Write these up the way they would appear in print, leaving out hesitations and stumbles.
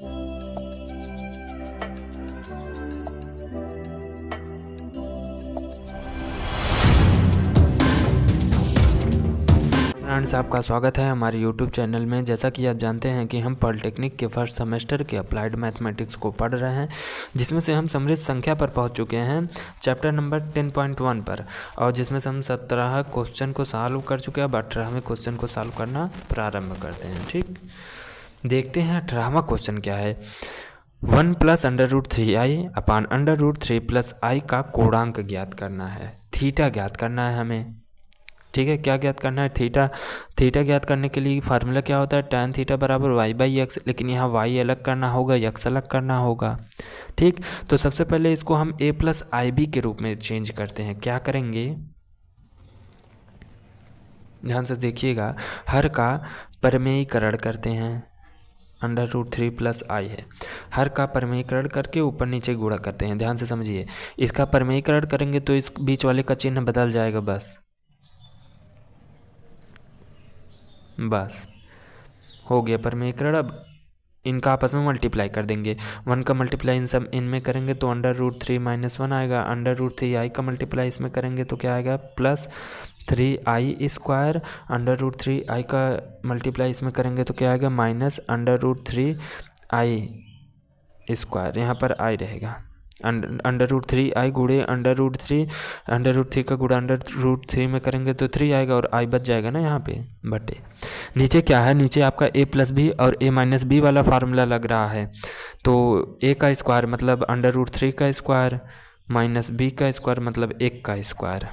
Friends, आपका स्वागत है हमारे YouTube चैनल में। जैसा कि आप जानते हैं कि हम पॉलिटेक्निक के फर्स्ट सेमेस्टर के अप्लाइड मैथमेटिक्स को पढ़ रहे हैं, जिसमें से हम समृद्ध संख्या पर पहुंच चुके हैं चैप्टर नंबर 10.1 पर, और जिसमें से हम 17 क्वेश्चन को सॉल्व कर चुके हैं। अब 18वें क्वेश्चन को सॉल्व करना प्रारंभ करते हैं। ठीक, देखते हैं 18वां क्वेश्चन क्या है। 1 + √3i अपान √3 + i का कोणांक ज्ञात करना है। थीटा ज्ञात करना है हमें। ठीक है, क्या ज्ञात करना है? थीटा ज्ञात करने के लिए फार्मूला क्या होता है? tan थीटा बराबर y/x, लेकिन यहाँ y अलग करना होगा, x अलग करना होगा। ठीक, तो सबसे पहले इसको हम a + ib के रूप में चेंज करते हैं। क्या करेंगे, ध्यान से देखिएगा। हर का परमेयीकरण करते हैं, √3 + i है। हर का परमेयीकरण करके ऊपर नीचे गुणा करते हैं। ध्यान से समझिए, इसका परमेयीकरण करेंगे तो इस बीच वाले का चिन्ह बदल जाएगा। बस हो गया परमेयीकरण। अब इनका आपस में मल्टीप्लाई कर देंगे। 1 का मल्टीप्लाई इनमें करेंगे तो √3 - 1 आएगा। √3i का मल्टीप्लाई इसमें करेंगे तो क्या आएगा? +3i²। √3i का मल्टीप्लाई इसमें करेंगे तो क्या आएगा? -√3i²। यहाँ पर i रहेगा। √3i गुणे √3 का गुणा √3 में करेंगे तो 3 आएगा, और i बच जाएगा ना यहाँ पे बटे। नीचे क्या है? नीचे आपका a + b और a - b वाला फार्मूला लग रहा है। तो a का स्क्वायर मतलब √3 का स्क्वायर, -b का स्क्वायर मतलब 1 का स्क्वायर।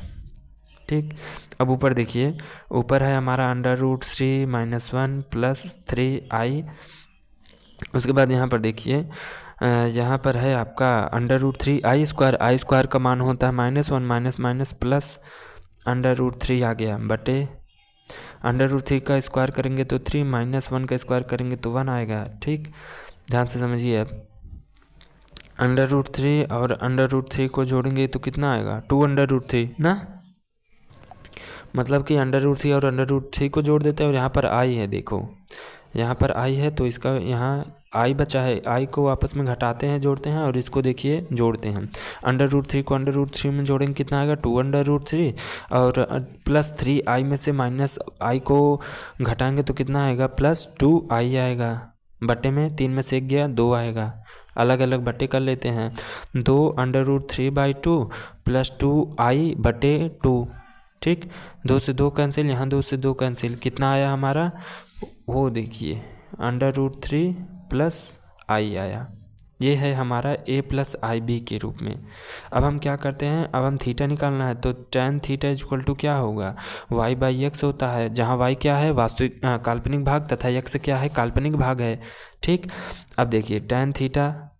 ठीक, अब ऊपर देखिए, ऊपर है हमारा √3 - 1 + 3i। उसके बाद यहाँ पर देखिए, यहाँ पर है आपका √3i²। i² का मान होता है -1 प्लस √3 आ गया बटे √3 का स्क्वायर करेंगे तो 3, -1 का स्क्वायर करेंगे तो 1 आएगा। ठीक, ध्यान से समझिए। अब √3 और √3 को जोड़ेंगे तो कितना आएगा? 2√3 ना, मतलब कि √3 और √3 को जोड़ देते हैं, और यहाँ पर i है। देखो यहाँ पर i है तो इसका यहाँ i बचा है, i को आपस में घटाते हैं, जोड़ते हैं, और इसको देखिए जोड़ते हैं। √3 को √3 में जोड़ेंगे कितना आएगा? 2√3, और +3i में से -i को घटाएंगे तो कितना आएगा? +2i आएगा। बटे में 3 में से 1 गया, 2 आएगा। अलग अलग बटे कर लेते हैं। 2√3/2 + 2i/2। ठीक, 2 से 2 कैंसिल, यहाँ 2 से 2 कैंसिल। कितना आया हमारा? वो देखिए √3 + i आया। ये है हमारा a + ib के रूप में। अब हम क्या करते हैं, अब हम थीटा निकालना है, तो tan थीटा = क्या होगा? y/x होता है, जहाँ y क्या है? वास्तविक काल्पनिक भाग, तथा x क्या है? काल्पनिक भाग है। ठीक, अब देखिए tan थीटा,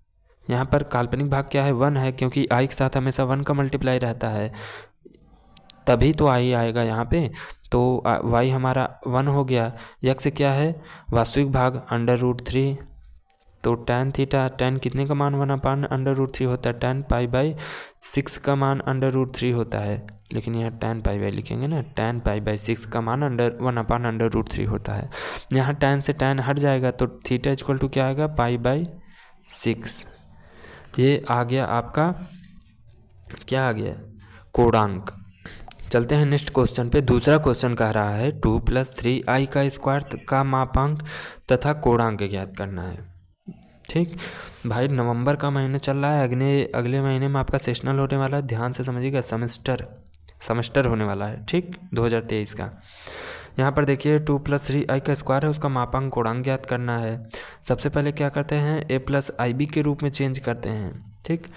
यहाँ पर काल्पनिक भाग क्या है? 1 है, क्योंकि i के साथ हमेशा 1 का मल्टीप्लाई रहता है, तभी तो i आएगा यहाँ पे। तो y हमारा 1 हो गया। x क्या है? वास्तविक भाग √3। तो tan थीटा, tan कितने का मान 1/√3 होता है? tan π/6 का मान √3 होता है, लेकिन यहाँ tan π/ लिखेंगे ना, tan π/6 का मान 1/√3 होता है। यहाँ tan से tan हट जाएगा तो थीटा = क्या आएगा? π/6। ये आ गया आपका, क्या आ गया? कोणांक। चलते हैं नेक्स्ट क्वेश्चन पे। दूसरा क्वेश्चन कह रहा है 2 + 3i का स्क्वायर का मापांक तथा कोणांक ज्ञात करना है। ठीक भाई, नवंबर का महीना चल रहा है, अगले महीने में आपका सेशनल होने वाला है। ध्यान से समझिएगा, सेमेस्टर होने वाला है। ठीक, 2023 का। यहाँ पर देखिए 2 + 3i का स्क्वायर है, उसका मापांक कोणांक ज्ञात करना है। सबसे पहले क्या करते हैं? a + ib के रूप में चेंज करते हैं। ठीक,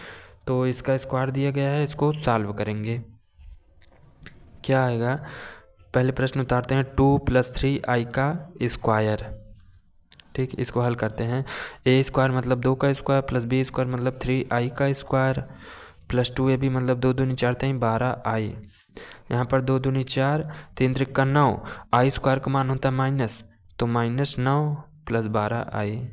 तो इसका स्क्वायर दिया गया है, इसको सॉल्व करेंगे। क्या आएगा? पहले प्रश्न उतारते हैं, 2 + 3i का स्क्वायर। ठीक, इसको हल करते हैं। a² मतलब 2 का स्क्वायर, +b² मतलब 3i का स्क्वायर, +2ab मतलब 2 दूनी 4 3 12i। यहाँ पर 2 दूनी 4, 3 त्रिक 9, i² का मान होता है माइनस, तो -9 + 12i।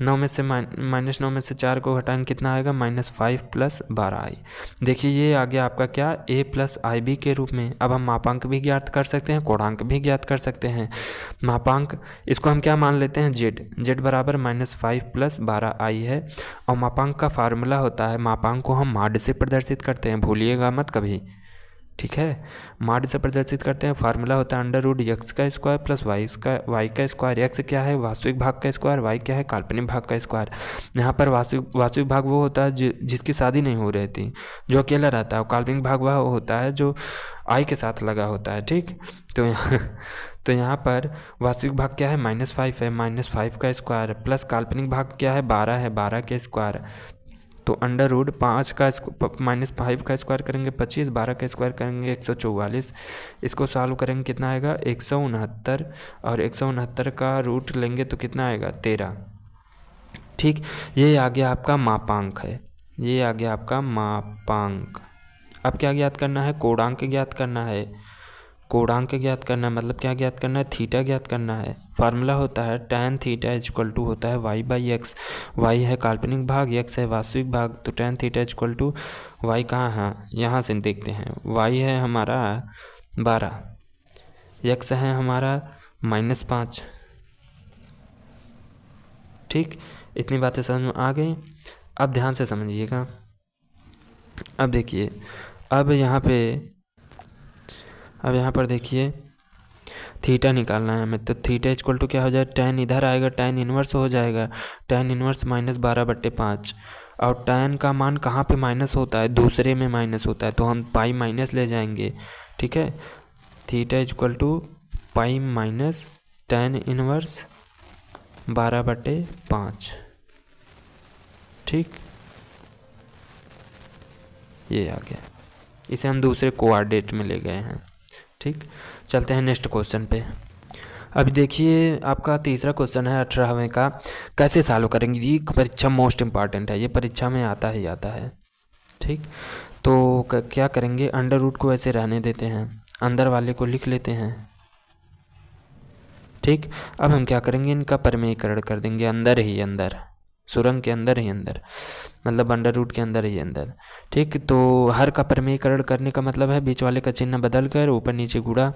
9 में से -9 में से 4 को घटाएंगे कितना आएगा -5 + 12i। देखिए ये आ गया आपका क्या a + ib के रूप में। अब हम मापांक भी ज्ञात कर सकते हैं, कोणांक भी ज्ञात कर सकते हैं। मापांक इसको हम क्या मान लेते हैं z बराबर -5 + 12i है। और मापांक का फार्मूला होता है, मापांक को हम माड से प्रदर्शित करते हैं, भूलिएगा मत कभी, ठीक है। माड से प्रदर्शित करते हैं, फार्मूला होता है √x² + y का स्क्वायर। x क्या है वास्तविक भाग का स्क्वायर, y क्या है काल्पनिक भाग का स्क्वायर। यहाँ पर वास्तविक भाग वो होता है जिसकी शादी नहीं हो रही थी, जो अकेला रहता है। और काल्पनिक भाग वह होता है जो i के साथ लगा होता है, ठीक। तो यहाँ पर वास्तविक भाग क्या है -5 है, -5 का स्क्वायर प्लस काल्पनिक भाग क्या है 12 है, 12 के स्क्वायर। तो √5 का -5 का स्क्वायर करेंगे 25, 12 का स्क्वायर करेंगे 144। इसको सॉल्व करेंगे कितना आएगा 169, और 169 का रूट लेंगे तो कितना आएगा 13, ठीक। ये आ गया आपका मापांक है, ये आ गया आपका मापांक। अब क्या ज्ञात करना है, कोणांक ज्ञात करना है। कोणांक ज्ञात करना है मतलब क्या ज्ञात करना है, थीटा ज्ञात करना है। फार्मूला होता है tan θ = होता है y/x। y है काल्पनिक भाग, x है वास्तविक भाग। तो tan θ = y कहाँ है, यहाँ से देखते हैं। y है हमारा 12, x है हमारा -5, ठीक। इतनी बातें समझ में आ गई। अब ध्यान से समझिएगा। अब देखिए, अब यहाँ पर देखिए थीटा निकालना है हमें। तो थीटा = क्या हो जाए, tan इधर आएगा, tan इनवर्स हो जाएगा, tan इनवर्स -12/5। और tan का मान कहाँ पे माइनस होता है, दूसरे में माइनस होता है, तो हम पाई माइनस ले जाएंगे, ठीक है। Theta = pi minus tan inverse 12/5, ठीक। ये आ गया, इसे हम दूसरे कोऑर्डिनेट में ले गए हैं, ठीक। चलते हैं नेक्स्ट क्वेश्चन पे। अभी देखिए आपका तीसरा क्वेश्चन है 18वें का, कैसे सॉल्व करेंगे। ये परीक्षा मोस्ट इम्पॉर्टेंट है, ये परीक्षा में आता ही आता है, ठीक। तो क्या करेंगे, √ को ऐसे रहने देते हैं, अंदर वाले को लिख लेते हैं, ठीक। अब हम क्या करेंगे, इनका परिमेयीकरण कर देंगे, अंदर ही अंदर, सुरंग के अंदर ही अंदर, मतलब √ के अंदर ही अंदर, ठीक। तो हर का परिमेयीकरण करने का मतलब है बीच वाले का चिन्ह बदल कर ऊपर नीचे गुणा।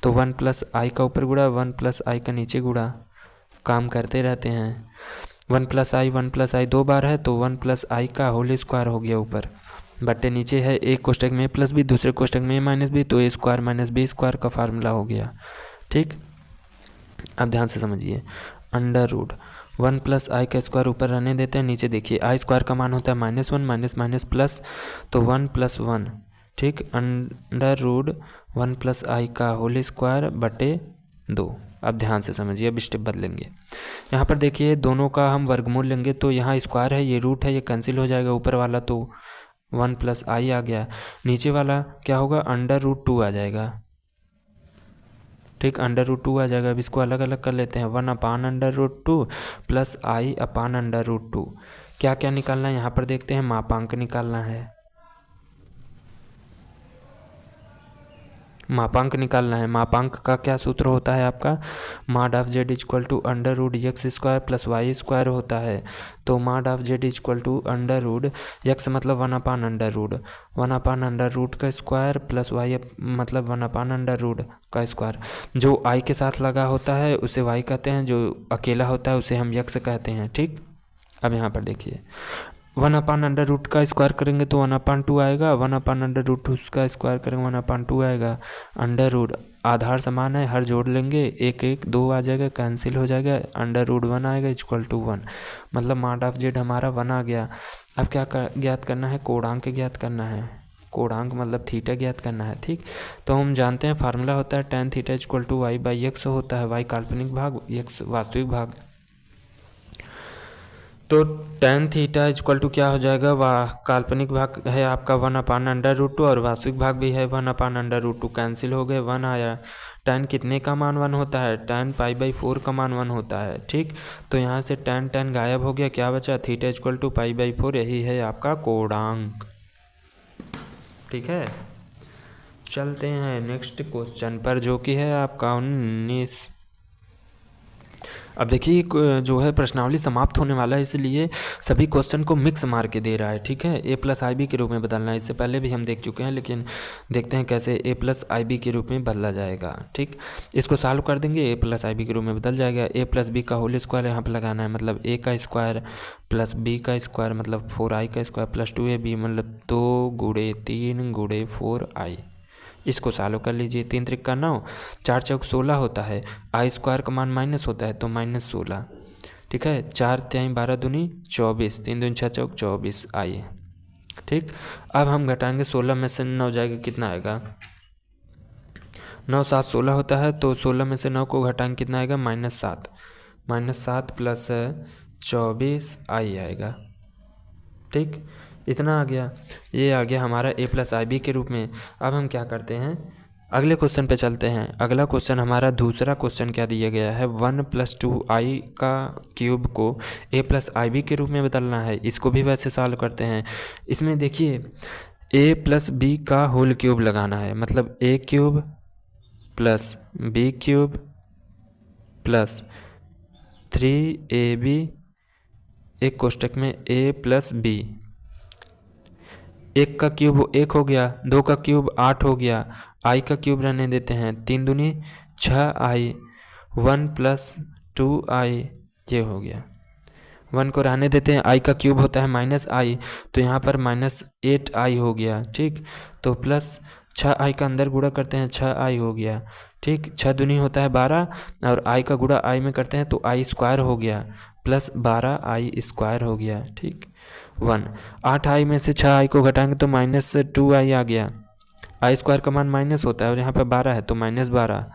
तो 1 + i का ऊपर गुणा, 1 + i का नीचे गुणा, काम करते रहते हैं। 1 + i 2 बार है, तो 1 + i का होल स्क्वायर हो गया ऊपर, बट्टे नीचे है एक कोष्टक में +b, दूसरे कोष्टक में -b, तो a² - b² का फार्मूला हो गया, ठीक। अब ध्यान से समझिए, √1 + i का स्क्वायर ऊपर रहने देते हैं, नीचे देखिए i² का मान होता है -1 - प्लस, तो 1 + 1, ठीक। √1 + i का होल स्क्वायर बटे 2। अब ध्यान से समझिए, अब स्टेप बदलेंगे। यहाँ पर देखिए दोनों का हम वर्गमूल लेंगे, तो यहाँ स्क्वायर है, ये रूट है, ये कैंसिल हो जाएगा। ऊपर वाला तो 1 + i आ गया, नीचे वाला क्या होगा, √2 आ जाएगा, ठीक। √2 आ जाएगा। अब इसको अलग अलग कर लेते हैं, 1/√2 + i/√2। क्या क्या निकालना है यहाँ पर देखते हैं, मापांक निकालना है, मापांक निकालना है। मापांक का क्या सूत्र होता है आपका, mod of z = √x² + y² होता है। तो mod of z = √x मतलब 1/√, 1/√का स्क्वायर प्लस y मतलब 1/√का स्क्वायर। जो i के साथ लगा होता है उसे y कहते हैं, जो अकेला होता है उसे हम x कहते हैं, ठीक। अब यहाँ पर देखिए 1/√, का स्क्वायर करेंगे तो 1/2 आएगा, 1/√2 का स्क्वायर करेंगे 1/2 आएगा। √ आधार समान है, हर जोड़ लेंगे, 1 1 2 आ जाएगा, कैंसिल हो जाएगा, √1 आएगा = 1, मतलब mod of z हमारा 1 आ गया। अब क्या ज्ञात करना है, कोणांक ज्ञात करना है, कोणांक मतलब थीटा ज्ञात करना है, ठीक। तो हम जानते हैं फार्मूला होता है tan θ = y/x होता है, y काल्पनिक भाग, x वास्तविक भाग। तो tan θ = क्या हो जाएगा, वह काल्पनिक भाग है आपका 1/√2 और वास्तविक भाग भी है 1/√2, कैंसिल हो गए, 1 आया। tan कितने का मान 1 होता है, tan π/4 का मान 1 होता है, ठीक। तो यहाँ से tan गायब हो गया, क्या बचा, θ = π/4, यही है आपका कोणांक, ठीक है। चलते हैं नेक्स्ट क्वेश्चन पर, जो कि है आपका 19। अब देखिए जो है प्रश्नावली समाप्त होने वाला है, इसलिए सभी क्वेश्चन को मिक्स मार के दे रहा है। ठीक है, ए प्लस आई बी के रूप में बदलना है। इससे पहले भी हम देख चुके हैं, लेकिन देखते हैं कैसे ए प्लस आई बी के रूप में बदला जाएगा। ठीक, इसको सॉल्व कर देंगे, ए प्लस आई बी के रूप में बदल जाएगा। ए प्लस बी का होल स्क्वायर यहाँ पर लगाना है, मतलब ए का स्क्वायर प्लस बी का स्क्वायर मतलब 4i का स्क्वायर प्लस 2ab मतलब 2 गुणे 3 गुणे 4i। इसको सॉल्व कर लीजिए। 3 त्रिक 9, 4 चौक 16 होता है। आई स्क्वायर का मान माइनस होता है तो -16। ठीक है, 4 3 12 दूनी 24, 3 दूनी 6 चौक 24 आई। ठीक, अब हम घटाएंगे 16 में से 9 जाएगा, कितना आएगा? 9 7 16 होता है, तो 16 में से 9 को घटाएंगे, कितना आएगा? -7। -7 प्लस 24 आई आएगा। ठीक, इतना आ गया। ये आ गया हमारा ए प्लस आई बी के रूप में। अब हम क्या करते हैं, अगले क्वेश्चन पे चलते हैं। अगला क्वेश्चन हमारा दूसरा क्वेश्चन क्या दिया गया है, 1 + 2i का क्यूब को ए प्लस आई बी के रूप में बदलना है। इसको भी वैसे सॉल्व करते हैं। इसमें देखिए ए प्लस बी का होल क्यूब लगाना है, मतलब A cube plus B cube plus 3ab एक कोष्टक में ए प्लस बी। 1 का क्यूब 1 हो गया, 2 का क्यूब 8 हो गया, आई का क्यूब रहने देते हैं, 3 दूनी 6i, 1 + 2i ये हो गया। 1 को रहने देते हैं, आई का क्यूब होता है -i, तो यहाँ पर -8i हो गया। ठीक, तो प्लस 6i का अंदर गुणा करते हैं, 6i हो गया। ठीक, 6 दूनी होता है 12 और आई का गुणा आई में करते हैं तो आई स्क्वायर हो गया, प्लस 12i स्क्वायर हो गया। ठीक, 1 8i में से 6i को घटाएंगे तो -2i आ गया। आई स्क्वायर का मान माइनस होता है और यहाँ पे 12 है तो -12।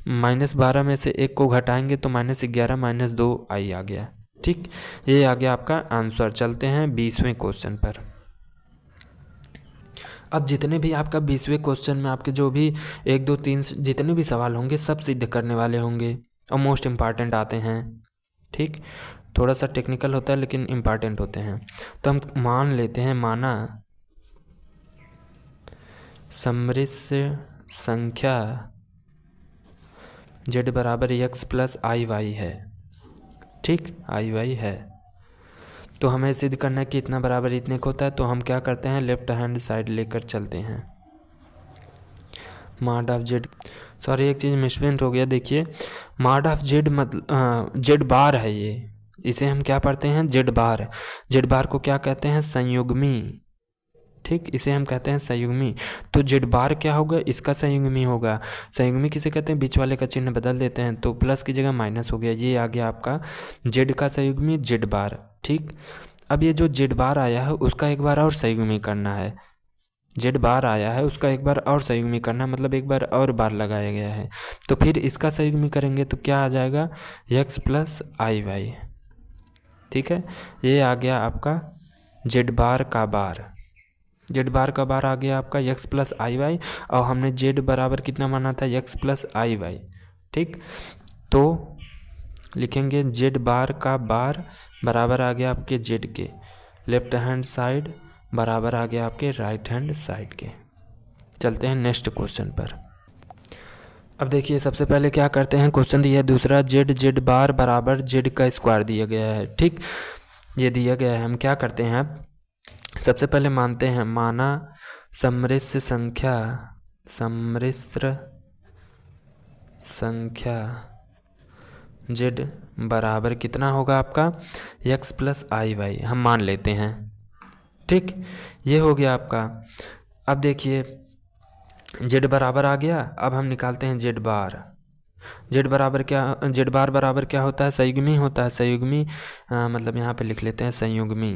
-12 में से 1 को घटाएंगे तो -11 -2i आ गया। ठीक, ये आ गया आपका आंसर। चलते हैं 20वें क्वेश्चन पर। अब जितने भी आपका 20वें क्वेश्चन में आपके जो भी 1 2 3 जितने भी सवाल होंगे सब सिद्ध करने वाले होंगे और मोस्ट इम्पॉर्टेंट आते हैं। ठीक, थोड़ा सा टेक्निकल होता है लेकिन इम्पॉर्टेंट होते हैं। तो हम मान लेते हैं, माना सममिश्र संख्या z बराबर x + iy है। ठीक, iy है, तो हमें सिद्ध करना है कि इतना बराबर इतने को होता है। तो हम क्या करते हैं, लेफ्ट हैंड साइड लेकर चलते हैं। मॉड ऑफ z, सॉरी एक चीज़ मिसप्रिंट हो गया। देखिए मॉड ऑफ z मतलब z बार है ये, इसे हम क्या पढ़ते हैं, z बार। z बार को क्या कहते हैं, संयुग्मी। ठीक, इसे हम कहते हैं संयुग्मी। तो z बार क्या होगा, इसका संयुग्मी होगा। संयुग्मी किसे कहते हैं, बीच वाले का चिन्ह बदल देते हैं, तो प्लस की जगह माइनस हो गया। ये आ गया आपका z का संयुग्मी z बार। ठीक, अब ये जो z बार आया है उसका एक बार और संयुग्मी करना है। z बार आया है उसका एक बार और संयुग्मी करना है, मतलब एक बार और बार लगाया गया है। तो फिर इसका संयुग्मी करेंगे तो क्या आ जाएगा, x + iy। ठीक है, ये आ गया आपका z बार का बार। z बार का बार आ गया आपका x + iy, और हमने z बराबर कितना माना था, x + iy। ठीक, तो लिखेंगे z बार का बार बराबर आ गया आपके z के लेफ्ट हैंड साइड बराबर आ गया आपके राइट हैंड साइड के। चलते हैं नेक्स्ट क्वेश्चन पर। अब देखिए सबसे पहले क्या करते हैं, क्वेश्चन दिया है दूसरा, z बार बराबर z का स्क्वायर दिया गया है। ठीक, ये दिया गया है। हम क्या करते हैं, अब सबसे पहले मानते हैं, माना सममिश्र संख्या z बराबर कितना होगा आपका, x + iy हम मान लेते हैं। ठीक, ये हो गया आपका। अब देखिए z बराबर आ गया। अब हम निकालते हैं z बार। z बार बराबर क्या होता है, संयुग्मी होता है। संयुग्मी मतलब यहाँ पे लिख लेते हैं संयुग्मी,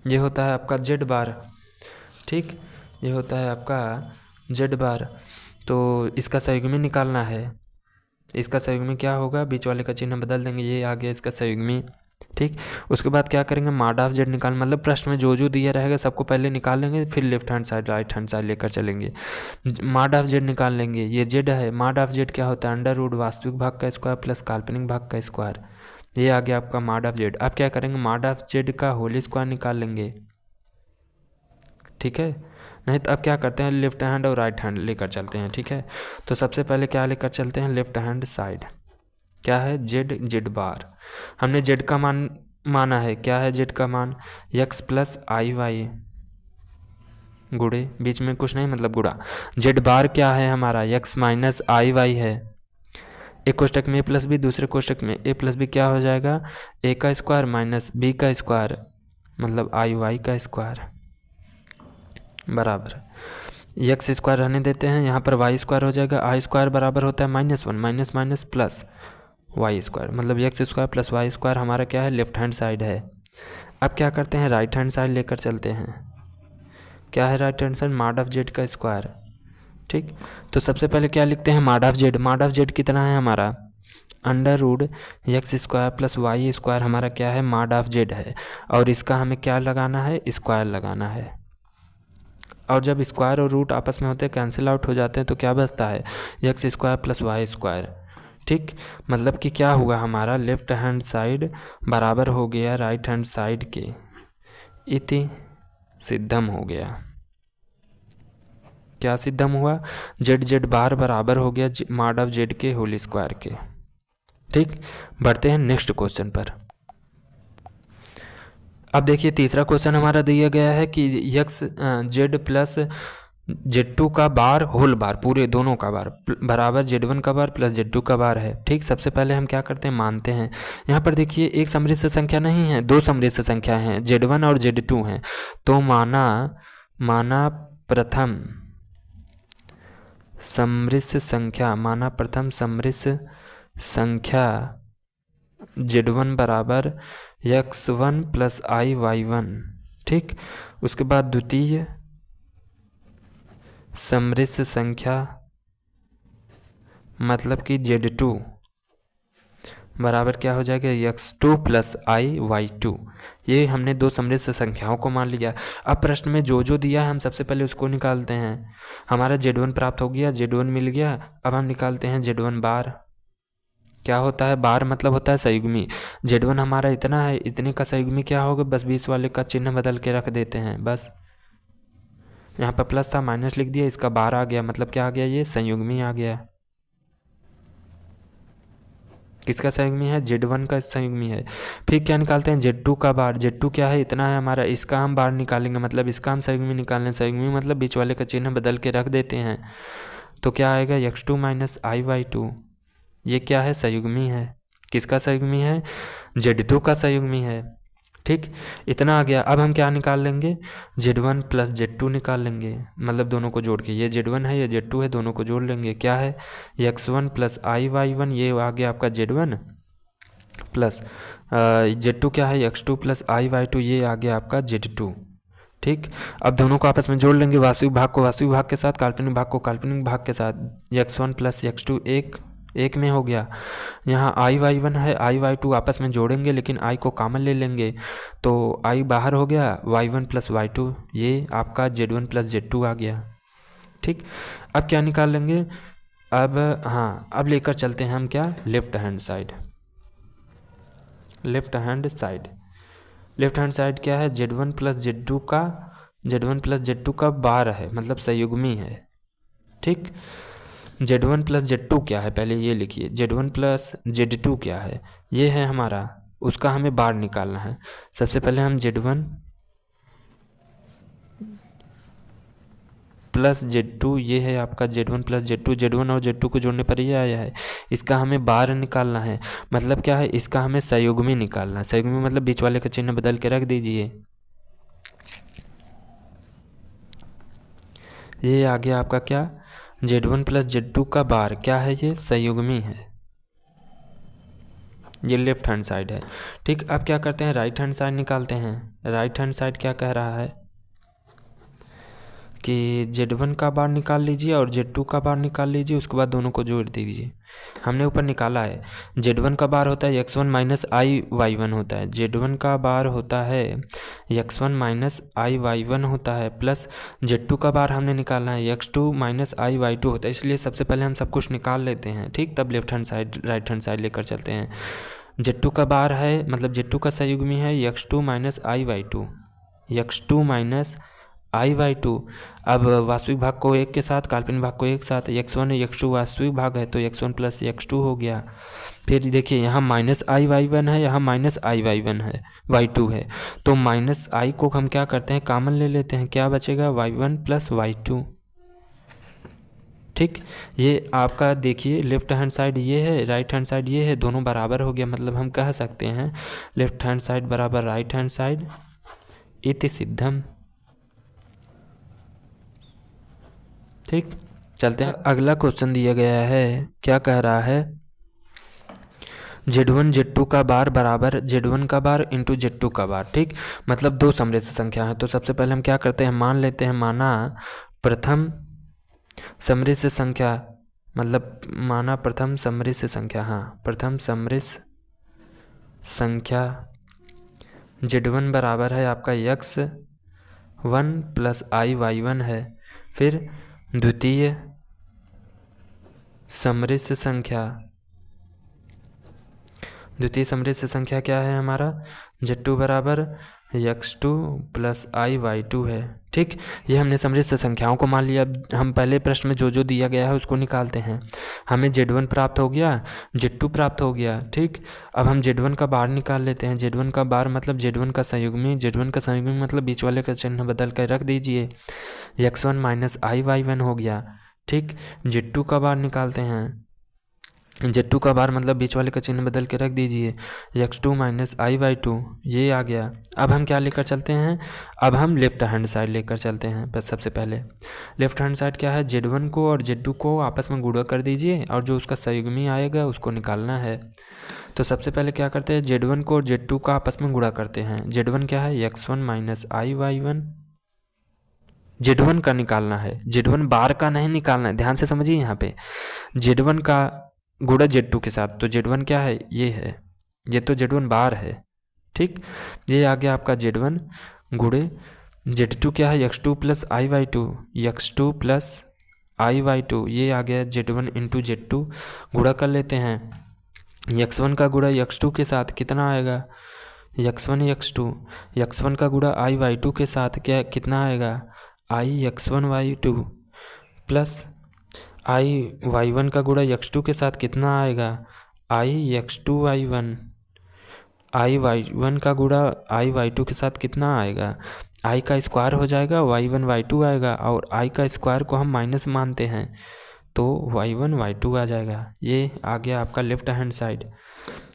ये होता है आपका z बार। ठीक, ये होता है आपका z बार। तो इसका संयुग्मी निकालना है। इसका संयुग्मी क्या होगा, बीच वाले का चिन्ह बदल देंगे, ये आ गया इसका संयुग्मी। ठीक, उसके बाद क्या करेंगे, मॉड ऑफ z निकाल, मतलब प्रश्न में जो जो दिया रहेगा सबको पहले निकाल लेंगे, फिर left hand side right hand side लेकर चलेंगे। मॉड ऑफ z निकाल लेंगे, ये z है। मॉड ऑफ z क्या होता है, अंडर रूट वास्तविक भाग का स्क्वायर प्लस काल्पनिक भाग का स्क्वायर। ये आ गया आपका मॉड ऑफ z। अब क्या करेंगे, मॉड ऑफ z का होल स्क्वायर निकाल लेंगे। ठीक है, नहीं तो अब क्या करते हैं, लेफ्ट हैंड और राइट हैंड लेकर चलते हैं, ठीक है। तो सबसे पहले क्या लेकर चलते हैं, लेफ्ट हैंड साइड, क्या है, जेड, जेड बार। हमने जेड का मान माना है, क्या है जेड का मान, एक्स प्लस आई वाई, गुड़े बीच में कुछ नहीं मतलब गुड़ा। जेड बार क्या है हमारा, एक्स माइनस आई वाई है। एक कोष्टक में ए प्लस बी, दूसरे कोष्टक में ए प्लस बी क्या हो जाएगा, ए का स्क्वायर माइनस बी का स्क्वायर मतलब आई वाई का स्क्वायर बराबर एक्स स्क्वायर रहने देते हैं, यहाँ पर वाई स्क्वायर हो जाएगा। आई स्क्वायर बराबर होता है -1 minus minus plus Y square मतलब X square plus Y square हमारा क्या है, लेफ्ट हैंड साइड है। अब क्या करते हैं, राइट हैंड साइड लेकर चलते हैं, क्या है right hand side, mod of z का स्क्वायर, ठीक। तो सबसे पहले क्या लिखते हैं, mod of z, mod of z कितना है हमारा, under root x square plus Y square हमारा क्या है, मॉड ऑफ जेड है। और इसका हमें क्या लगाना है, स्क्वायर लगाना है। और जब स्क्वायर और रूट आपस में होते हैं कैंसिल आउट हो जाते हैं तो क्या बचता है, x square plus Y square, ठीक। मतलब कि क्या हुआ हमारा, लेफ्ट हैंड साइड बराबर हो गया राइट हैंड साइड के, इति सिद्धम हो गया। क्या सिद्धम हुआ, जेड जेड बार बराबर हो गया मॉड ऑफ जेड के होल स्क्वायर के, ठीक। बढ़ते हैं नेक्स्ट क्वेश्चन पर। अब देखिए तीसरा क्वेश्चन हमारा दिया गया है कि एक्स जेड प्लस Z2 का बार होल बार, पूरे दोनों का बार बराबर Z1 का बार प्लस Z2 का बार है, ठीक। सबसे पहले हम क्या करते हैं, मानते हैं। यहाँ पर देखिए एक समृद्ध संख्या नहीं है, दो समृद्ध संख्या हैं, Z1 और Z2 हैं। तो माना प्रथम समृद्ध संख्या, माना प्रथम समृद्ध संख्या Z1 बराबर x1 प्लस आई y1, ठीक। उसके बाद द्वितीय समृद्ध संख्या मतलब कि Z2 बराबर क्या हो जाएगा, x2 प्लस आई y2। ये हमने दो समृद्ध संख्याओं को मान लिया। अब प्रश्न में जो जो दिया है हम सबसे पहले उसको निकालते हैं। हमारा Z1 प्राप्त हो गया, Z1 मिल गया। अब हम निकालते हैं Z1 बार। क्या होता है, बार मतलब होता है संयुग्मी। Z1 हमारा इतना है, इतने का संयुग्मी क्या होगा, बस 20 वाले का चिन्ह बदल के रख देते हैं, बस यहाँ पर प्लस था माइनस लिख दिया, इसका बार आ गया, मतलब क्या आ गया, ये संयुग्मी आ गया। किसका संयुग्मी है, Z1 का संयुग्मी है। फिर क्या निकालते हैं, Z2 का बार। Z2 क्या है, इतना है हमारा, इसका हम बार निकालेंगे, मतलब इसका हम संयुग्मी निकालें। संयुग्मी मतलब बीच वाले का चिन्ह बदल के रख देते हैं, तो क्या आएगा, x2 माइनस आई y2। ये क्या है, संयुग्मी है। किसका संयुग्मी है, Z2 का संयुग्मी है, ठीक। इतना आ गया। अब हम क्या निकाल लेंगे, Z1 प्लस Z2 निकाल लेंगे, मतलब दोनों को जोड़ के, ये Z1 है ये Z2 है, दोनों को जोड़ लेंगे। क्या है, x1 प्लस आई y1, ये आ गया आपका Z1 प्लस Z2 क्या है, x2 प्लस आई y2, ये आ गया आपका Z2, ठीक। अब दोनों को आपस में जोड़ लेंगे, वास्तविक भाग को वास्तविक भाग के साथ, काल्पनिक भाग को काल्पनिक भाग के साथ। x1 प्लस x2 एक में हो गया। यहाँ आई y1 है, आई y2 आपस में जोड़ेंगे, लेकिन आई को कॉमन ले लेंगे, तो आई बाहर हो गया, y1 प्लस y2, ये आपका Z1 प्लस Z2 आ गया, ठीक। अब क्या निकाल लेंगे, अब हाँ, अब लेकर चलते हैं हम क्या, left hand side. Left hand side, left hand side क्या है, Z1 प्लस Z2 का बार है, मतलब संयुग्मी है, ठीक। Z1 प्लस Z2 क्या है, पहले ये लिखिए, Z1 प्लस Z2 क्या है, ये है हमारा, उसका हमें बार निकालना है। सबसे पहले हम Z1 प्लस Z2, ये है आपका Z1 प्लस Z2, Z1 और Z2 को जोड़ने पर ये आया है, इसका हमें बार निकालना है। मतलब क्या है, इसका हमें संयुग्मी निकालना है। संयुग्मी मतलब बीच वाले का चिन्ह बदल के रख दीजिए। ये आ गया आपका क्या, Z1 प्लस Z2 का बार क्या है, ये संयुग्मी है, ये लेफ्ट हैंड साइड है, ठीक। अब क्या करते हैं, राइट हैंड साइड निकालते हैं। राइट हैंड साइड क्या कह रहा है कि Z1 का बार निकाल लीजिए और Z2 का बार निकाल लीजिए, उसके बाद दोनों को जोड़ दीजिए। हमने ऊपर निकाला है, Z1 का बार होता है x1 माइनस आई y1 होता है, Z1 का बार होता है x1 माइनस आई y1 होता है, प्लस Z2 का बार हमने निकालना है x2 माइनस आई y2 होता है। इसलिए सबसे पहले हम सब कुछ निकाल लेते हैं, ठीक, तब left hand side right hand side लेकर चलते हैं। Z2 का बार है, मतलब Z2 का संयुग्मी है x2 माइनस आई y2, x2 माइनस i/2। अब वास्तविक भाग को एक के साथ, काल्पनिक भाग को एक साथ, x1 x2 वास्तविक भाग है तो x1 प्लस x2 हो गया। फिर देखिए यहाँ माइनस i/1 है, यहाँ माइनस i/1 है, y2 है, तो माइनस i को हम क्या करते हैं, कॉमन ले लेते हैं, क्या बचेगा y1 प्लस y2। ठीक, ये आपका देखिए लेफ्ट हैंड साइड ये है, राइट हैंड साइड ये है, दोनों बराबर हो गया, मतलब हम कह सकते हैं लेफ्ट हैंड साइड बराबर राइट हैंड साइड इति सिद्धम। ठीक, चलते हैं अगला क्वेश्चन दिया गया है, क्या कह रहा है, Z1 Z2 का बार बराबर Z1 का बार इंटू Z2 का बार। ठीक, मतलब दो समरेश संख्या है, तो सबसे पहले हम क्या करते हैं, मान लेते हैं, माना प्रथम समरेश संख्या, मतलब माना प्रथम समरेश संख्या, हाँ प्रथम समरेश संख्या Z1 बराबर है आपका x1 प्लस i/1 है। फिर द्वितीय समरेश संख्या क्या है हमारा, Z2 बराबर x2 प्लस i/2 है। ठीक, ये हमने समरेश संख्याओं को मान लिया। अब हम पहले प्रश्न में जो जो दिया गया है उसको निकालते हैं। हमें Z1 प्राप्त हो गया, Z2 प्राप्त हो गया। ठीक, अब हम Z1 का बार निकाल लेते हैं। Z1 का बार मतलब Z1 का संयुग्मी, Z1 का संयुग्मी मतलब बीच वाले का चिन्ह बदल कर रख दीजिए, x1 माइनस i/1 हो गया। ठीक, Z2 का बार निकालते हैं, Z2 का बार मतलब बीच वाले का चिन्ह बदल के रख दीजिए, x2 माइनस i/2, ये आ गया। अब हम क्या लेकर चलते हैं, अब हम लेफ्ट हैंड साइड लेकर चलते हैं। बस सबसे पहले लेफ्ट हैंड साइड क्या है, Z1 को और Z2 को आपस में गुणा कर दीजिए और जो उसका संयुग्मी आएगा उसको निकालना है। तो सबसे पहले क्या करते हैं, Z1 को और Z2 का आपस में गुणा करते हैं। Z1 क्या है, x1 माइनस i/1, Z1 का निकालना है, Z1 बार का नहीं निकालना है, ध्यान से समझिए। यहाँ पे Z1 का गुणा Z2 के साथ, तो Z1 क्या है, ये है, ये तो Z1 बार है। ठीक, ये आ गया आपका Z1 गुणे Z2 क्या है, x2 plus i/2, x2 plus i/2, ये आ गया Z1 इंटू Z2। गुणा कर लेते हैं, x1 का गुणा x2 के साथ कितना आएगा, x1 x2, x1 का गुणा i/2 के साथ क्या कितना आएगा, i(x1)y2 प्लस i(y1) का गुणा x2 के साथ कितना आएगा, i(x2)y1, i(y1) का गुणा i(y2) के साथ कितना आएगा, i का स्क्वायर हो जाएगा, y1 y2 आएगा, और i का स्क्वायर को हम माइनस मानते हैं तो y1 y2 आ जाएगा। ये आ गया आपका लेफ्ट हैंड साइड।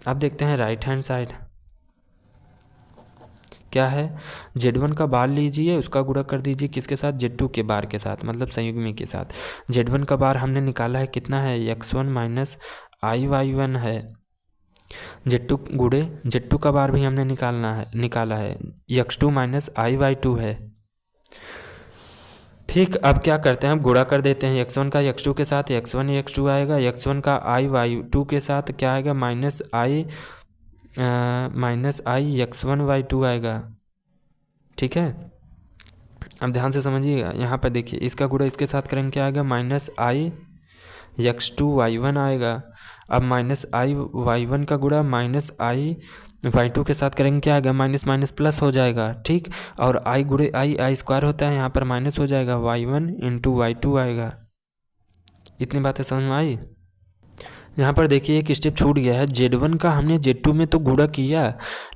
अब देखते हैं राइट हैंड साइड क्या है, Z1 का बार लीजिए, उसका गुणा कर दीजिए किसके साथ, Z2 के बार के साथ, मतलब संयुग्मी के साथ। Z1 का बार हमने निकाला है कितना है, x1 माइनस i/1 है। Z2 गुणे Z2 का बार भी हमने निकाला है x2 माइनस i/2 है। ठीक, अब क्या करते हैं, हम गुणा कर देते हैं, x1 का x2 के साथ x1 x2 आएगा, x1 का i/2 के साथ क्या आएगा, माइनस i x1/2 आएगा। ठीक है, अब ध्यान से समझिएगा, यहाँ पर देखिए इसका गुणा इसके साथ करेंगे क्या आएगा, माइनस i x2y1 आएगा। अब माइनस i(y1) का गुणा माइनस i(y2) के साथ करेंगे क्या आएगा, माइनस माइनस प्लस हो जाएगा। ठीक, और i गुणे i स्क्वायर होता है, यहाँ पर माइनस हो जाएगा, y1 इंटू y2 आएगा। इतनी बातें समझ में आई। यहाँ पर देखिए एक स्टेप छूट गया है, Z1 का हमने Z2 में तो गुणा किया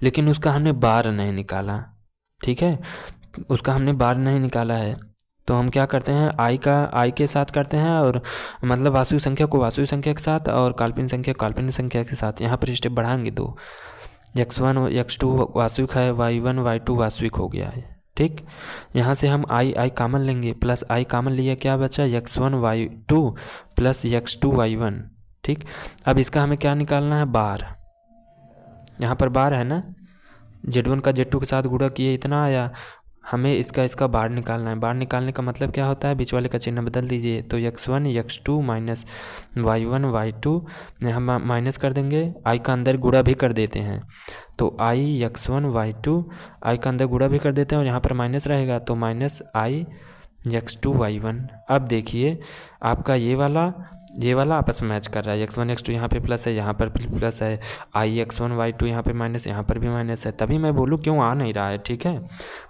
लेकिन उसका हमने बार नहीं निकाला। ठीक है, उसका हमने बार नहीं निकाला है, तो हम क्या करते हैं, i के साथ करते हैं, और मतलब वास्तविक संख्या को वास्तविक संख्या के साथ और काल्पनिक संख्या के साथ। यहाँ पर स्टेप बढ़ाएंगे दो, x1 x2 वास्तविक है, y1 y2 वास्तविक हो गया है। ठीक, यहाँ से हम i कॉमन लेंगे, प्लस i कॉमन लिया, क्या बचा, x1 y2 plus x2 y1। ठीक, अब इसका हमें क्या निकालना है, बार। यहाँ पर बार है ना, Z1 का Z2 के साथ गुणा किए इतना आया, हमें इसका बार निकालना है। बार निकालने का मतलब क्या होता है, बीच वाले का चिन्ह बदल दीजिए, तो x1 x2 minus y1 y2 हम माइनस कर देंगे, i का अंदर गुणा भी कर देते हैं, तो i x1 y2 i का अंदर गुणा भी कर देते हैं और यहाँ पर माइनस रहेगा, तो माइनस i x2 y1। अब देखिए आपका ये वाला ये वाला आपस में मैच कर रहा है, x1 x2 यहाँ पे प्लस है, यहाँ पर प्लस है, आई x1 y2 यहाँ पे माइनस, यहाँ पर भी माइनस है, तभी मैं बोलूँ क्यों आ नहीं रहा है। ठीक है,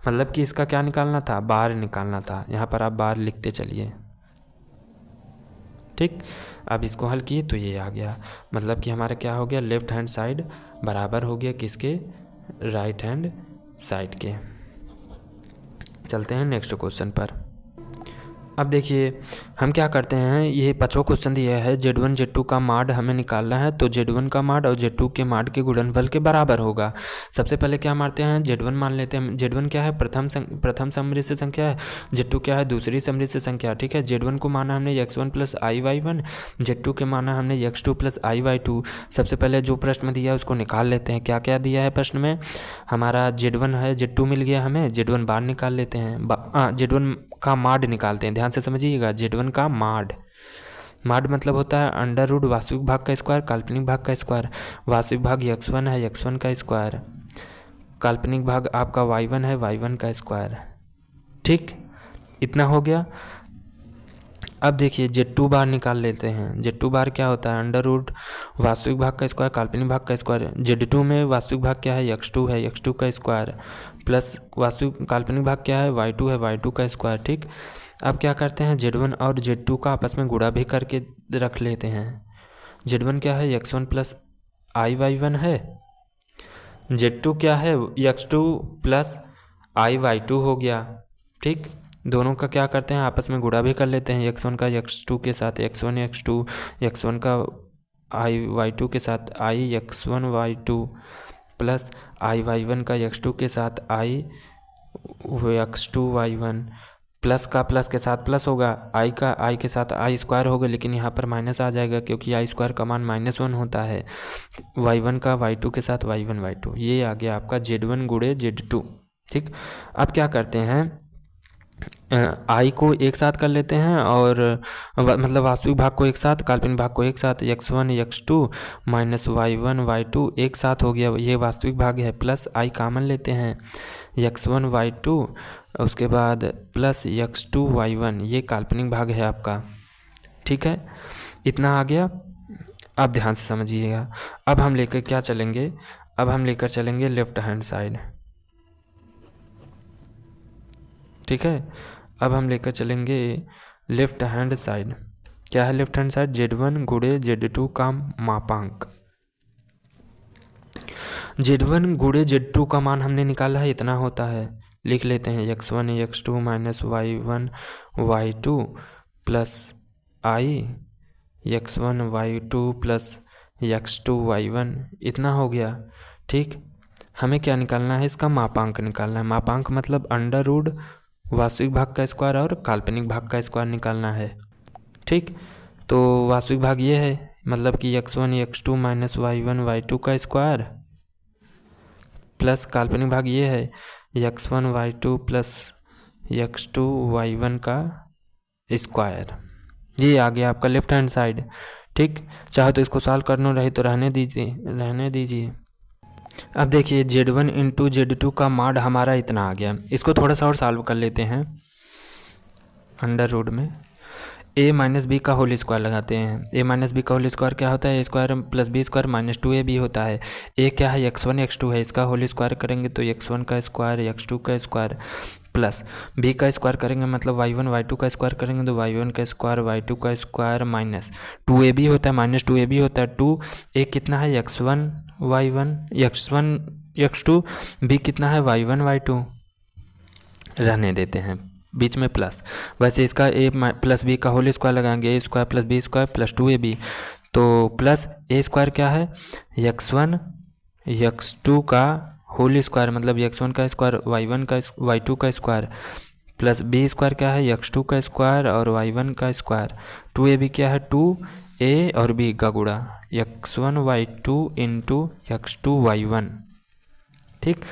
मतलब कि इसका क्या निकालना था, बार निकालना था। यहाँ पर आप बार लिखते चलिए। ठीक, अब इसको हल किए तो ये आ गया, मतलब कि हमारा क्या हो गया, लेफ्ट हैंड साइड बराबर हो गया किसके, राइट हैंड साइड के। चलते हैं नेक्स्ट क्वेश्चन पर। अब देखिए हम क्या करते हैं, ये 5वां क्वेश्चन दिया है Z1 Z2 का माड हमें निकालना है, तो Z1 का माड और Z2 के माड के गुणनफल के बराबर होगा। सबसे पहले क्या मारते हैं, Z1 मान लेते हैं। Z1 क्या है, प्रथम समृद्ध संख्या है, Z2 क्या है, दूसरी समृद्ध संख्या। ठीक है, Z1 को माना हमने x1 प्लस आई y1, Z2 के माना हमने x2 प्लस आई y2। सबसे पहले जो प्रश्न में दिया है उसको निकाल लेते हैं। क्या क्या दिया है प्रश्न में, हमारा Z1 है, Z2 मिल गया हमें, Z1 बार निकाल लेते हैं, Z1 का माड निकालते हैं। ध्यान से समझिएगा, Z1 का माड मतलब होता है अंडर रूट वास्तविक भाग का स्क्वायर काल्पनिक भाग का स्क्वायर। वास्तविक भाग x1 है, x1 का स्क्वायर, काल्पनिक भाग आपका y1 है, y1 का स्क्वायर। ठीक, इतना हो गया। अब देखिए Z2 बार निकाल लेते हैं। Z2 बार क्या होता है, अंडर रूट वास्तविक भाग का स्क्वायर काल्पनिक भाग का स्क्वायर। Z2 में वास्तविक भाग क्या है, x2 है, x2 का स्क्वायर, प्लस वास्तविक काल्पनिक भाग क्या है, y2 है, y2 का स्क्वायर। ठीक, अब क्या करते हैं, Z1 और Z2 का आपस में गुणा भी करके रख लेते हैं। Z1 क्या है, x1 प्लस आई y1 है, Z2 क्या है, x2 प्लस आई y2 हो गया। ठीक, दोनों का क्या करते हैं, आपस में गुणा भी कर लेते हैं, x1 का x2 के साथ x1 x2, x1 का आई y2 के साथ आई x1 y2, प्लस आई y1 का x2 के साथ आई x2 y1, प्लस का प्लस के साथ प्लस होगा, आई का आई के साथ आई स्क्वायर होगा, लेकिन यहाँ पर माइनस आ जाएगा क्योंकि आई स्क्वायर का मान -1 होता है। y1 का y2 के साथ y1 y2, ये आ गया आपका Z1 गुणे Z2। ठीक, अब क्या करते हैं, आई को एक साथ कर लेते हैं और मतलब वास्तविक भाग को एक साथ, काल्पनिक भाग को एक साथ, x1 x2 minus y1 y2 एक साथ हो गया, ये वास्तविक भाग है, प्लस आई कामन लेते हैं, x1 y2 उसके बाद प्लस x2 y1, ये काल्पनिक भाग है आपका। ठीक है, इतना आ गया। अब ध्यान से समझिएगा, अब हम लेकर क्या चलेंगे, अब हम लेकर चलेंगे लेफ्ट हैंड साइड। ठीक है, अब हम लेकर चलेंगे लेफ्ट हैंड साइड। क्या है लेफ्ट हैंड साइड, Z1 गुणे Z2 का मापांक। Z1 गुणे Z2 का मान हमने निकाला है, इतना होता है, लिख लेते हैं, x1 x2 minus y1 y2 plus आई x1 y2 plus x2 y1, इतना हो गया। ठीक, हमें क्या निकालना है, इसका मापांक निकालना है। मापांक मतलब अंडर रूट वास्तविक भाग का स्क्वायर और काल्पनिक भाग का स्क्वायर निकालना है। ठीक, तो वास्तविक भाग ये है, मतलब कि x1 x2 minus y1 y2 का स्क्वायर, प्लस काल्पनिक भाग ये है x1 y2 plus x2 y1 का स्क्वायर। ये आ गया आपका लेफ्ट हैंड साइड। ठीक, चाहे तो इसको सॉल्व करना रहे तो रहने दीजिए। अब देखिए Z1 इंटू Z2 का माड हमारा इतना आ गया, इसको थोड़ा सा और सॉल्व कर लेते हैं। अंडर रूट में a माइनस बी का होल स्क्वायर लगाते हैं। a माइनस बी का होल स्क्वायर क्या होता है, a square plus b square minus 2ab होता है। a क्या है, x1 x2 है, इसका होल स्क्वायर करेंगे तो x1 का स्क्वायर x2 का स्क्वायर, प्लस b का स्क्वायर करेंगे मतलब y1 y2 का स्क्वायर करेंगे तो y1 का स्क्वायर y2 का स्क्वायर माइनस 2ab होता है, माइनस 2ab होता है। 2 a कितना है, x1 y1 x1 x2, b कितना है, y1 y2, रहने देते हैं, बीच में प्लस। वैसे इसका a प्लस बी का होल स्क्वायर लगाएंगे, a square plus b square plus 2ab, तो प्लस a स्क्वायर क्या है, x1 x2 का होल स्क्वायर मतलब x1 का स्क्वायर y1 का y2 का स्क्वायर, प्लस b स्क्वायर क्या है, x2 का स्क्वायर और y1 का स्क्वायर। 2ab क्या है, 2a और b का गुणा x1 y2 into x2 y1। ठीक,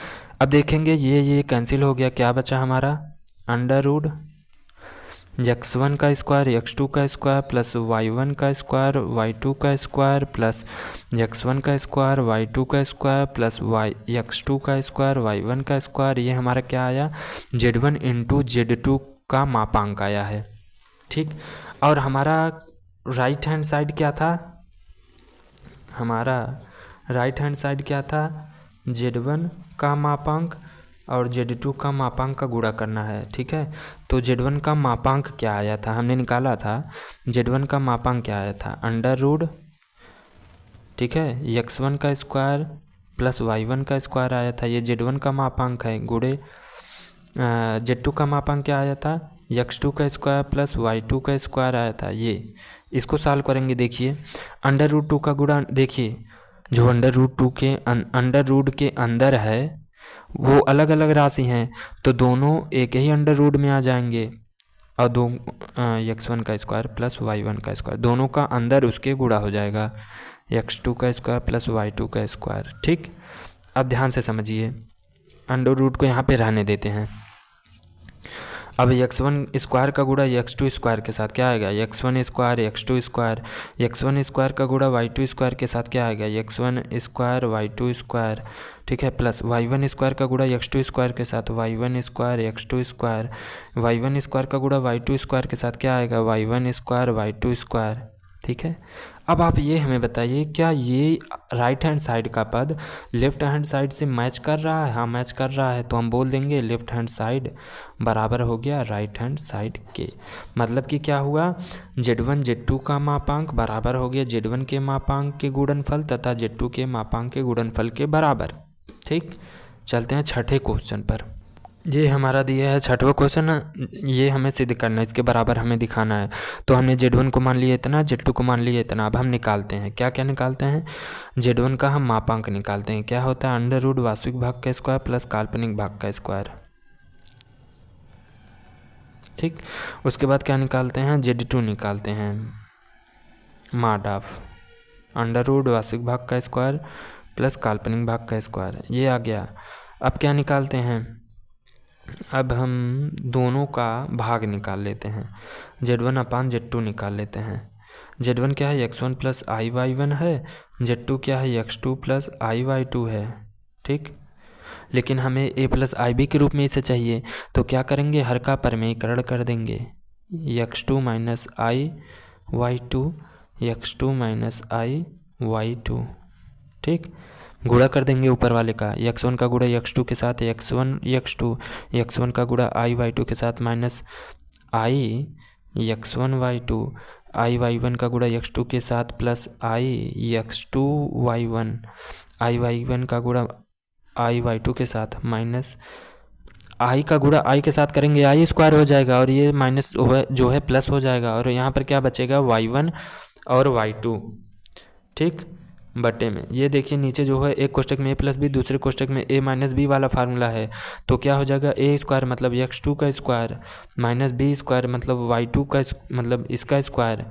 अब देखेंगे ये कैंसिल हो गया, क्या बचा हमारा, अंडर रूट x1 का स्क्वायर x2 का स्क्वायर प्लस y1 का स्क्वायर y2 का स्क्वायर प्लस x1 का स्क्वायर y2 का स्क्वायर प्लस x2 का स्क्वायर y1 का स्क्वायर। ये हमारा क्या आया, Z1 इंटू Z2 का मापांक आया है। ठीक, और हमारा राइट हैंड साइड क्या था हमारा, राइट हैंड साइड क्या था, Z1 का मापांक और Z2 का मापांक का गुणा करना है। ठीक है, तो Z1 का मापांक क्या आया था, हमने निकाला था, Z1 का मापांक क्या आया था, अंडर रूट, ठीक है, x1 का स्क्वायर प्लस y1 का स्क्वायर आया था, ये Z1 का मापांक है, गुणे Z2 का मापांक क्या आया था, x2 का स्क्वायर प्लस y2 का स्क्वायर आया था। ये इसको सॉल्व करेंगे, देखिए अंडर रूट 2 का गुणा, देखिए जो अंडर रूट के अंदर है वो अलग अलग राशि हैं, तो दोनों एक ही अंडर रूट में आ जाएंगे, और दो x1 का स्क्वायर प्लस y1 का स्क्वायर दोनों का अंदर उसके गुणा हो जाएगा, x2 का स्क्वायर प्लस y2 का स्क्वायर। ठीक, अब ध्यान से समझिए, अंडर रूट को यहाँ पे रहने देते हैं। अब x1 स्क्वायर का गुणा x2 स्क्वायर के साथ क्या आएगा, x1 square x2 square, x1 square का गुणा y2 स्क्वायर के साथ क्या आएगा, x1 स्क्वायर y2 स्क्वायर, ठीक है, प्लस y1 स्क्वायर का गुणा x2 स्क्वायर के साथ y1 square x2 square, y1 square का गुणा y2 स्क्वायर के साथ क्या आएगा, y1 स्क्वायर y2 स्क्वायर। ठीक है, अब आप ये हमें बताइए, क्या ये राइट हैंड साइड का पद लेफ्ट हैंड साइड से मैच कर रहा है, हाँ मैच कर रहा है, तो हम बोल देंगे लेफ्ट हैंड साइड बराबर हो गया राइट हैंड साइड के। मतलब कि क्या हुआ, Z1 Z2 का मापांक बराबर हो गया Z1 के मापांक के गुणनफल तथा Z2 के मापांक के गुणनफल के बराबर। ठीक, चलते हैं छठे क्वेश्चन पर। ये हमारा दिया है छठवां क्वेश्चन, ये हमें सिद्ध करना है, इसके बराबर हमें दिखाना है। तो हमने Z1 को मान लिया इतना, Z2 को मान लिया इतना। अब हम निकालते हैं, क्या क्या निकालते हैं, Z1 का हम मापांक निकालते हैं, क्या होता है, अंडर रूट वास्तविक भाग का स्क्वायर प्लस काल्पनिक भाग का स्क्वायर। ठीक, उसके बाद क्या निकालते हैं, Z2 निकालते हैं, मॉड ऑफ अंडर रूट वास्तविक भाग का स्क्वायर प्लस काल्पनिक भाग का स्क्वायर, ये आ गया। अब क्या निकालते हैं, अब हम दोनों का भाग निकाल लेते हैं, Z1 अपान Z2 निकाल लेते हैं। Z1 क्या है, x1 प्लस आई y1 है, Z2 क्या है, x2 प्लस आई y2 है। ठीक, लेकिन हमें a प्लस आई बी के रूप में इसे चाहिए, तो क्या करेंगे, हर का परमेयीकरण कर देंगे, x2 माइनस आई y2, x2 माइनस आई y2। ठीक, गुणा कर देंगे ऊपर वाले का, x1 का गुणा x2 के साथ x1 x2, x1 का गुणा आई y2 के साथ माइनस आई x1 y2, आई y1 का गुणा x2 के साथ प्लस आई x2 y1, आई y1 का गुणा आई y2 के साथ माइनस आई का गुणा आई के साथ करेंगे आई स्क्वायर हो जाएगा, और ये माइनस जो है प्लस हो जाएगा, और यहाँ पर क्या बचेगा, y1 और y2। ठीक, बटे में ये देखिए नीचे जो है एक कोष्टक में a प्लस बी, दूसरे कोष्टक में a माइनस बी वाला फार्मूला है, तो क्या हो जाएगा, a स्क्वायर मतलब x2 का स्क्वायर माइनस बी स्क्वायर मतलब y2 का मतलब इसका स्क्वायर।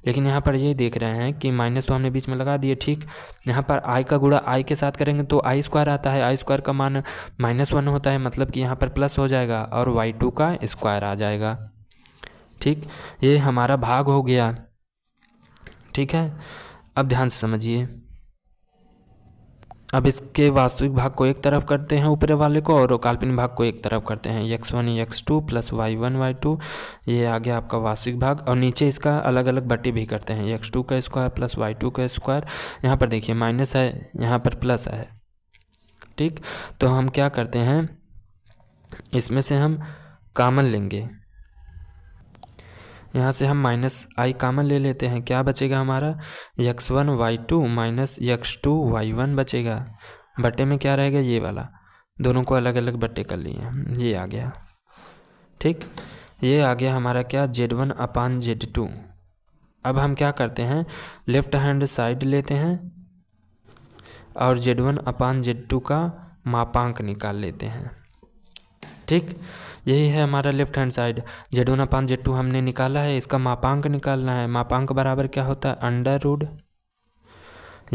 लेकिन यहाँ पर ये देख रहे हैं कि माइनस तो हमने बीच में लगा दिए। ठीक, यहाँ पर i का गुणा i के साथ करेंगे तो i स्क्वायर आता है, i स्क्वायर का मान -1 होता है, मतलब कि यहाँ पर प्लस हो जाएगा और y2 का स्क्वायर आ जाएगा। ठीक, ये हमारा भाग हो गया। ठीक है, अब ध्यान से समझिए, अब इसके वास्तविक भाग को एक तरफ करते हैं ऊपरे वाले को, और काल्पनिक भाग को एक तरफ करते हैं, x1 x2 plus y1 y2, ये आ गया आपका वास्तविक भाग। और नीचे इसका अलग अलग बटे भी करते हैं, x2 का स्क्वायर प्लस y2 का स्क्वायर, यहाँ पर देखिए माइनस है, यहाँ पर प्लस है। ठीक, तो हम क्या करते हैं, इसमें से हम कॉमन लेंगे, यहाँ से हम माइनस आई कॉमन ले लेते हैं, क्या बचेगा हमारा, x1 y2 minus x2 y1 बचेगा, बटे में क्या रहेगा, ये वाला, दोनों को अलग अलग बटे कर लिए, ये आ गया। ठीक, ये आ गया हमारा क्या, Z1 अपान Z2। अब हम क्या करते हैं, लेफ्ट हैंड साइड लेते हैं और Z1 अपान Z2 का मापांक निकाल लेते हैं। ठीक, यही है हमारा लेफ्ट हैंड साइड, Z1 अपान Z2 हमने निकाला है, इसका मापांक निकालना है। मापांक बराबर क्या होता है, अंडर रूट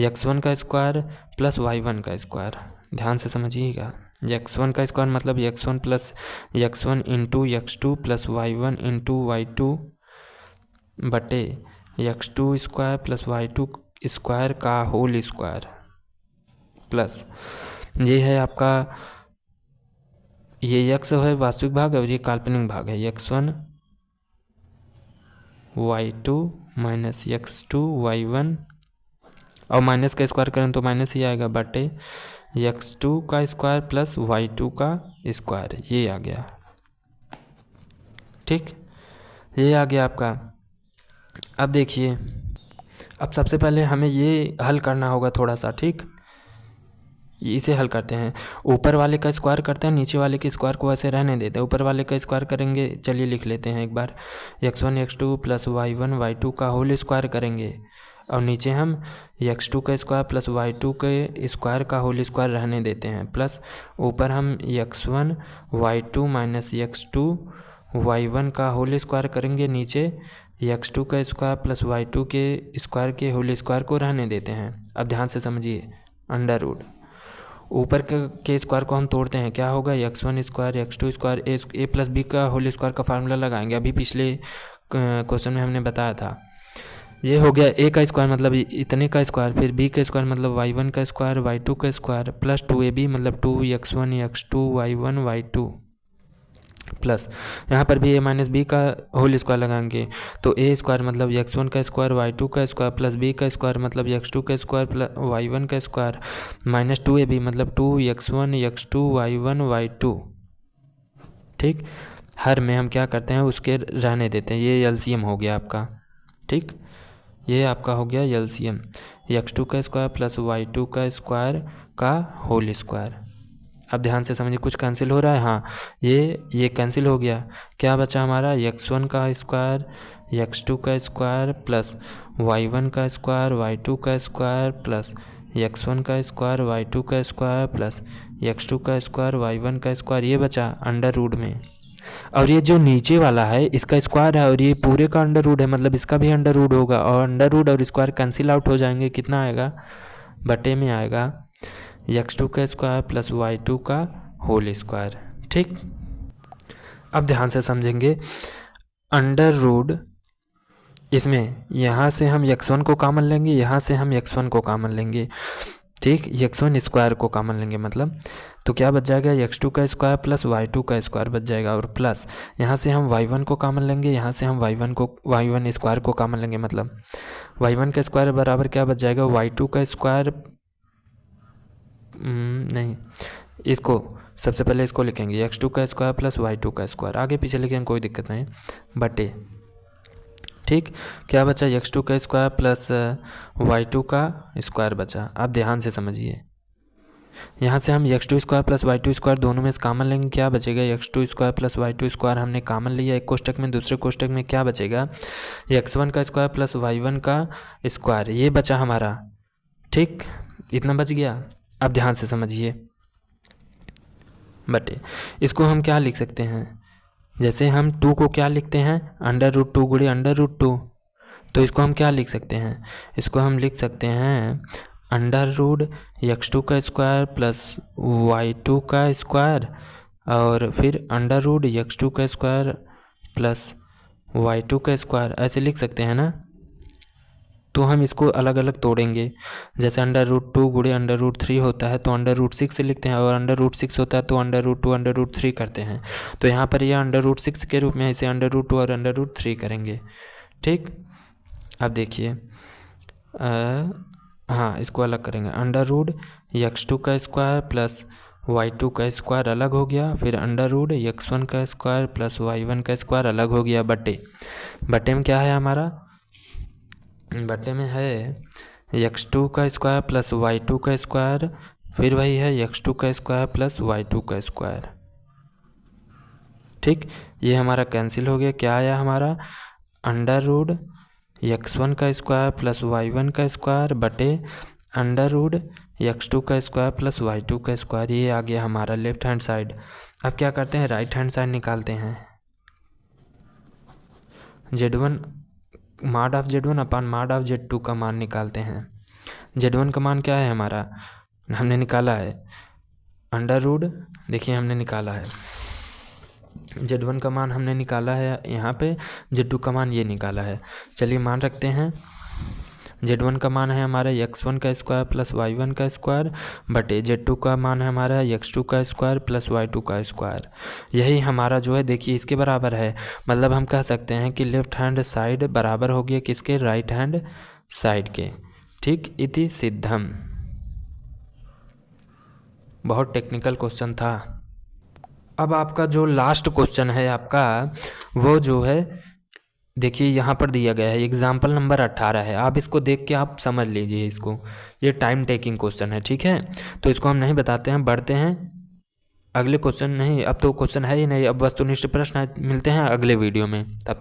x1 का स्क्वायर प्लस y1 का स्क्वायर। ध्यान से समझिएगा, x1 का स्क्वायर मतलब x1 plus x1 into x2 plus y1 into y2 बटे x2 square plus y2 square का होल स्क्वायर, प्लस ये है आपका, ये x है वास्तविक भाग और ये काल्पनिक भाग है, x1 y2 minus x2 y1, और माइनस का स्क्वायर करें तो माइनस ही आएगा, बटे x2 का स्क्वायर प्लस y2 का स्क्वायर, ये आ गया। ठीक, ये आ गया आपका। अब देखिए, अब सबसे पहले हमें ये हल करना होगा थोड़ा सा। ठीक, इसे हल करते हैं। ऊपर वाले का स्क्वायर करते हैं, नीचे वाले के स्क्वायर को ऐसे रहने देते हैं। ऊपर वाले का स्क्वायर करेंगे, चलिए लिख लेते हैं एक बार, x1 x2 plus y1 y2 का होल स्क्वायर करेंगे, और नीचे हम x2 का स्क्वायर प्लस y2 के स्क्वायर का होल स्क्वायर रहने देते हैं, प्लस ऊपर हम x1 y2 minus x2 y1 का होल स्क्वायर करेंगे, नीचे x2 का स्क्वायर प्लस y2 के स्क्वायर के होल स्क्वायर को रहने देते हैं। अब ध्यान से समझिए, अंडर रूट ऊपर के स्क्वायर को हम तोड़ते हैं, क्या होगा, x1 स्क्वायर x2 स्क्वायर ए प्लस बी का होल स्क्वायर का फार्मूला लगाएंगे, अभी पिछले क्वेश्चन में हमने बताया था। ये हो गया ए का स्क्वायर मतलब इतने का स्क्वायर, फिर बी का स्क्वायर मतलब y1 का स्क्वायर y2 का स्क्वायर, प्लस 2ab मतलब 2x1 x2 y1 y2, plus यहाँ पर भी a माइनस बी का होल स्क्वायर लगाएंगे, तो ए स्क्वायर मतलब x1 का स्क्वायर y2 का स्क्वायर प्लस बी का स्क्वायर मतलब x2 का स्क्वायर प्लस y1 का स्क्वायर, माइनस 2ab मतलब 2x1 x2 y1 y2। ठीक, हर में हम क्या करते हैं, उसके रहने देते हैं। ये एलसीएम हो गया आपका। ठीक, ये आपका हो गया एलसीएम, x2 का स्क्वायर प्लस y2 का स्क्वायर का होल स्क्वायर। अब ध्यान से समझिए, कुछ कैंसिल हो रहा है, हाँ ये कैंसिल हो गया। क्या बचा हमारा, x1 का स्क्वायर x2 का स्क्वायर प्लस y1 का स्क्वायर y2 का स्क्वायर प्लस x1 का स्क्वायर y2 का स्क्वायर प्लस x2 का स्क्वायर y1 का स्क्वायर, ये बचा अंडर रूट में। और ये जो नीचे वाला है इसका स्क्वायर है, और ये पूरे का अंडर रूट है, मतलब इसका भी अंडर रूट होगा, और अंडर रूट और स्क्वायर कैंसिल आउट हो जाएंगे, कितना आएगा, बटे में आएगा x2 का स्क्वायर प्लस y2 का होल स्क्वायर। ठीक, अब ध्यान से समझेंगे, अंडर रूट इसमें यहाँ से हम x1 को कॉमन लेंगे, यहाँ से हम x1 को कॉमन लेंगे। ठीक, x1 स्क्वायर को कॉमन लेंगे मतलब, तो क्या बच जाएगा, x2 का स्क्वायर प्लस y2 का स्क्वायर बच जाएगा, और प्लस यहाँ से हम y1 को कॉमन लेंगे, यहाँ से हम y1 स्क्वायर को कॉमन लेंगे, मतलब y1 का स्क्वायर बराबर क्या बच जाएगा, y2 का स्क्वायर, नहीं, इसको सबसे पहले इसको लिखेंगे x2 का स्क्वायर प्लस y2 का स्क्वायर, आगे पीछे लिखेंगे कोई दिक्कत नहीं, बटे। ठीक, क्या बचा, x2 का स्क्वायर प्लस y2 का स्क्वायर बचा। अब ध्यान से समझिए, यहाँ से हम x2 square plus y2 square दोनों में से कॉमन लेंगे, क्या बचेगा, x2 square plus y2 square हमने कॉमन लिया एक कोष्टक में, दूसरे कोष्टक में क्या बचेगा, x1 का स्क्वायर प्लस y1 का स्क्वायर, ये बचा हमारा। ठीक, इतना बच गया। अब ध्यान से समझिए, बटे इसको हम क्या लिख सकते हैं, जैसे हम 2 को क्या लिखते हैं, अंडर रूट 2 गुणे अंडर रूट 2, तो इसको हम क्या लिख सकते हैं, इसको हम लिख सकते हैं अंडर रूट x2 का स्क्वायर प्लस y2 का स्क्वायर, और फिर अंडर रूट x2 का स्क्वायर प्लस y2 का स्क्वायर, ऐसे लिख सकते हैं ना। तो हम इसको अलग अलग तोड़ेंगे, जैसे अंडर रूट 2 गुणे अंडर रूट 3 होता है तो अंडर रूट 6 से लिखते हैं, और अंडर रूट 6 होता है तो अंडर रूट 2 अंडर रूट 3 करते हैं। तो यहाँ पर यह अंडर रूट 6 के रूप में इसे अंडर रूट 2 और अंडर रूट 3 करेंगे। ठीक, अब देखिए, हाँ इसको अलग करेंगे, अंडर रूट x2 का स्क्वायर प्लस y2 का स्क्वायर अलग हो गया, फिर अंडर रूट x1 का स्क्वायर प्लस y1 का स्क्वायर अलग हो गया, बटे में क्या है हमारा, बटे में है x2 का स्क्वायर प्लस y2 का स्क्वायर, फिर वही है x2 का स्क्वायर प्लस y2 का स्क्वायर। ठीक, ये हमारा कैंसिल हो गया, क्या आया हमारा, अंडर रूट x1 का स्क्वायर प्लस y1 का स्क्वायर बटे अंडर रूट x2 का स्क्वायर प्लस y2 का स्क्वायर, ये आ गया हमारा लेफ्ट हैंड साइड। अब क्या करते हैं, राइट हैंड साइड निकालते हैं, z1 mod of z1 upon mod of z2 का मान निकालते हैं। z1 का मान क्या है हमारा, हमने निकाला है अंडर रूट, देखिए हमने निकाला है z1 का मान हमने निकाला है यहाँ पे, z2 का मान ये निकाला है। चलिए मान रखते हैं, Z1 का मान है हमारा x1 का स्क्वायर प्लस y1 का स्क्वायर बटे Z2 का मान है हमारा x2 का स्क्वायर प्लस y2 का स्क्वायर। यही हमारा जो है देखिए इसके बराबर है, मतलब हम कह सकते हैं कि लेफ्ट हैंड साइड बराबर हो गया किसके, राइट हैंड साइड के। ठीक, इति सिद्धम। बहुत टेक्निकल क्वेश्चन था। अब आपका जो लास्ट क्वेश्चन है आपका वो जो है देखिए यहाँ पर दिया गया है, एग्जाम्पल नंबर 18 है। आप इसको देख के आप समझ लीजिए इसको, ये टाइम टेकिंग क्वेश्चन है। ठीक है, तो इसको हम नहीं बताते हैं, बढ़ते हैं अगले क्वेश्चन। नहीं, अब तो क्वेश्चन है ही नहीं, अब वस्तुनिष्ठ प्रश्न है। मिलते हैं अगले वीडियो में, तब तक